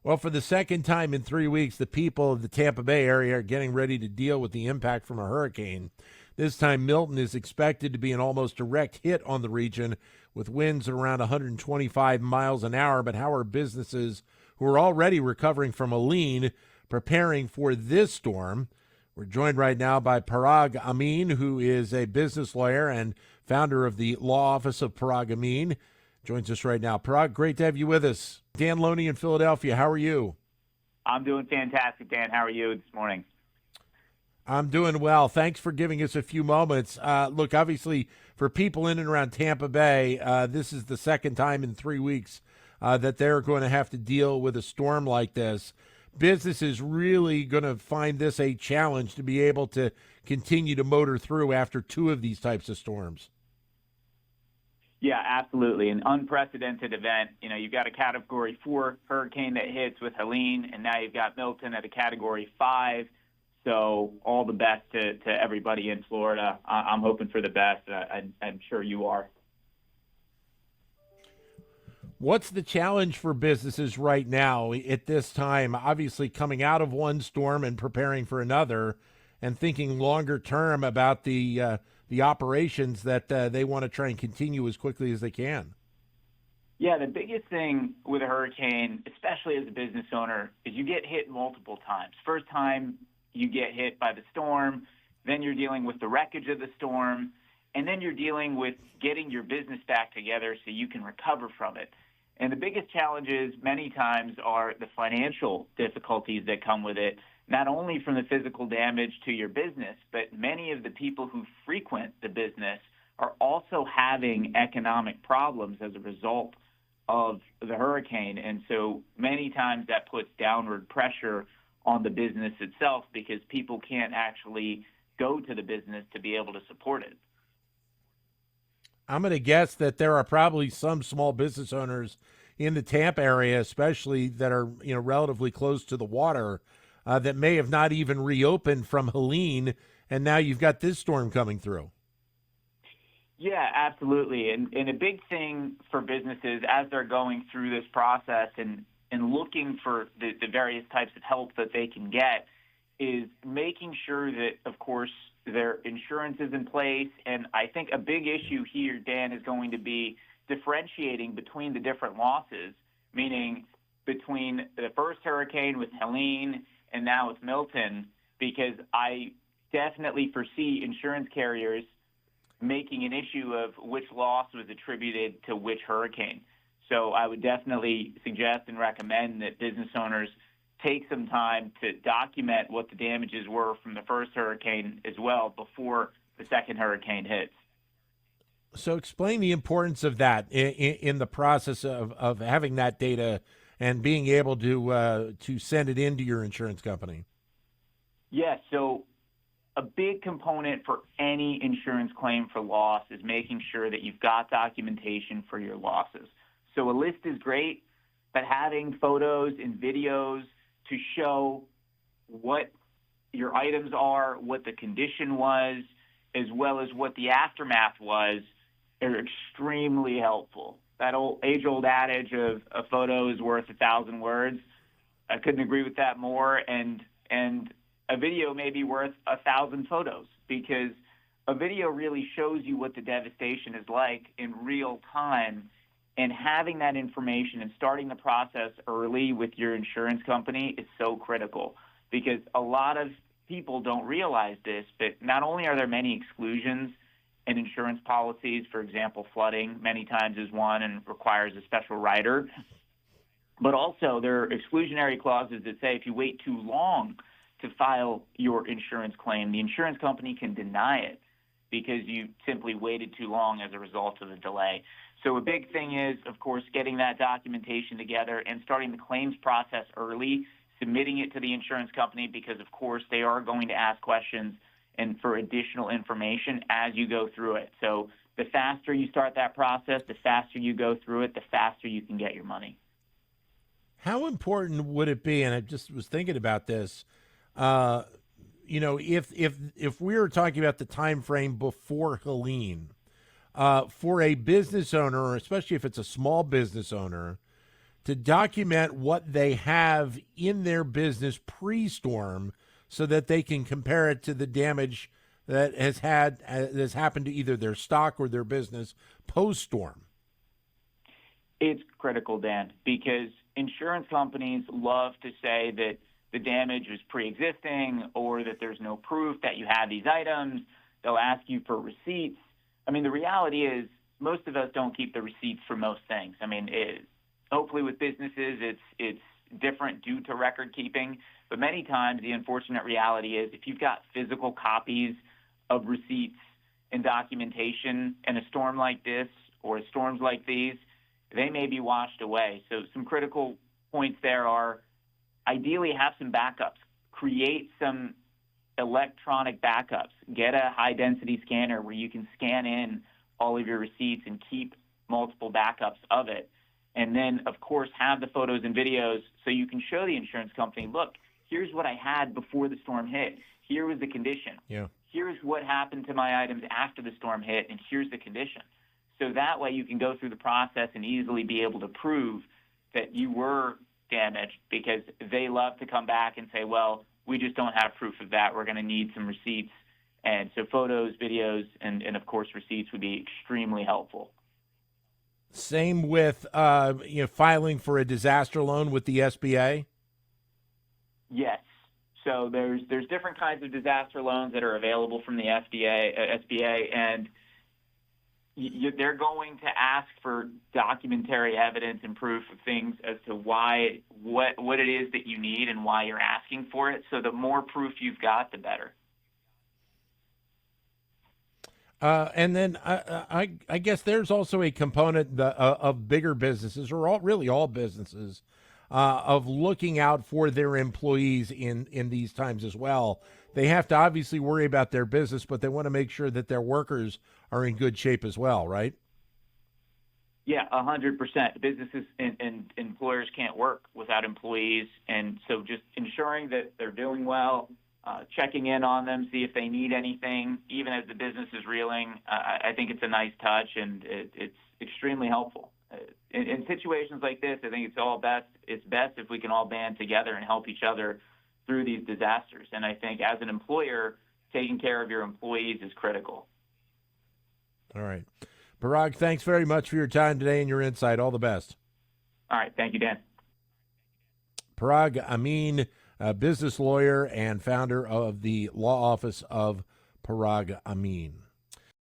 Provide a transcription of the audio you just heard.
Well, for the second time in 3 weeks, the people of the Tampa Bay area are getting ready to deal with the impact from a hurricane. This time, Milton is expected to be an almost direct hit on the region with winds at around 125 miles an hour. But how are businesses who are already recovering from Helene preparing for this storm? We're joined right now by Parag Amin, who is a business lawyer and founder of the law office of Parag Amin. Joins us right now. Parag, great to have you with us. Dan Loney in Philadelphia, how are you? I'm doing fantastic, Dan. How are you this morning? I'm doing well. Thanks for giving us a few moments. Look, obviously, for people in and around Tampa Bay, this is the second time in 3 weeks that they're going to have to deal with a storm like this. Business is really going to find this a challenge to be able to continue to motor through after two of these types of storms. Yeah, absolutely. An unprecedented event. You know, you've got a Category 4 hurricane that hits with Helene, and now you've got Milton at a Category 5. So all the best to everybody in Florida. I'm hoping for the best. I'm sure you are. What's the challenge for businesses right now at this time? Obviously, coming out of one storm and preparing for another, and thinking longer term about the operations that they want to try and continue as quickly as they can. Yeah, the biggest thing with a hurricane, especially as a business owner, is you get hit multiple times. First time you get hit by the storm, then you're dealing with the wreckage of the storm, and then you're dealing with getting your business back together so you can recover from it. And the biggest challenges many times are the financial difficulties that come with it, not only from the physical damage to your business, but many of the people who frequent the business are also having economic problems as a result of the hurricane. And so many times that puts downward pressure on the business itself because people can't actually go to the business to be able to support it. I'm going to guess that there are probably some small business owners in the Tampa area, especially that are relatively close to the water, that may have not even reopened from Helene, and now you've got this storm coming through. Yeah, absolutely. And a big thing for businesses as they're going through this process and looking for the various types of help that they can get is making sure that, of course, their insurance is in place. And I think a big issue here, Dan, is going to be differentiating between the different losses, meaning between the first hurricane with Helene and now with Milton, because I definitely foresee insurance carriers making an issue of which loss was attributed to which hurricane. So I would definitely suggest and recommend that business owners take some time to document what the damages were from the first hurricane as well before the second hurricane hits. So explain the importance of that in the process of having that data and being able to send it into your insurance company. Yes, so a big component for any insurance claim for loss is making sure that you've got documentation for your losses. So a list is great, but having photos and videos to show what your items are, what the condition was, as well as what the aftermath was, are extremely helpful. That age-old adage of a photo is worth 1,000 words, I couldn't agree with that more. And a video may be worth 1,000 photos because a video really shows you what the devastation is like in real time. And having that information and starting the process early with your insurance company is so critical because a lot of people don't realize this, but not only are there many exclusions in insurance policies, for example, flooding many times is one and requires a special rider, but also there are exclusionary clauses that say if you wait too long to file your insurance claim, the insurance company can deny it because you simply waited too long as a result of the delay. So a big thing is, of course, getting that documentation together and starting the claims process early, submitting it to the insurance company because, of course, they are going to ask questions and for additional information as you go through it. So the faster you start that process, the faster you go through it, the faster you can get your money. How important would it be, and I just was thinking about this, if we were talking about the time frame before Helene, for a business owner, or especially if it's a small business owner, to document what they have in their business pre-storm so that they can compare it to the damage that has happened to either their stock or their business post-storm? It's critical, Dan, because insurance companies love to say that the damage was pre-existing or that there's no proof that you had these items. They'll ask you for receipts. I mean, the reality is most of us don't keep the receipts for most things. I mean, hopefully with businesses, it's different due to record keeping. But many times the unfortunate reality is if you've got physical copies of receipts and documentation in a storm like this or storms like these, they may be washed away. So some critical points there are ideally have some backups. Create some electronic backups. Get a high-density scanner where you can scan in all of your receipts and keep multiple backups of it. And then, of course, have the photos and videos so you can show the insurance company, look, here's what I had before the storm hit. Here was the condition. Yeah. Here's what happened to my items after the storm hit, and here's the condition. So that way you can go through the process and easily be able to prove that you were damaged, because they love to come back and say, well, we just don't have proof of that. We're going to need some receipts. And so photos, videos, and of course, receipts would be extremely helpful. Same with filing for a disaster loan with the SBA? Yes. So there's different kinds of disaster loans that are available from the SBA, and they're going to ask for documentary evidence and proof of things as to what it is that you need and why you're asking for it. So the more proof you've got, the better. And then I guess there's also a component of bigger businesses, or all businesses, of looking out for their employees in these times as well. They have to obviously worry about their business, but they want to make sure that their workers are in good shape as well, right? Yeah, 100%. Businesses and employers can't work without employees, and so just ensuring that they're doing well, checking in on them, see if they need anything, even as the business is reeling. I think it's a nice touch, and it's extremely helpful. In situations like this, I think it's best if we can all band together and help each other through these disasters. And I think as an employer, taking care of your employees is critical. All right. Parag, thanks very much for your time today and your insight. All the best. All right. Thank you, Dan. Parag Amin, a business lawyer and founder of the law office of Parag Amin.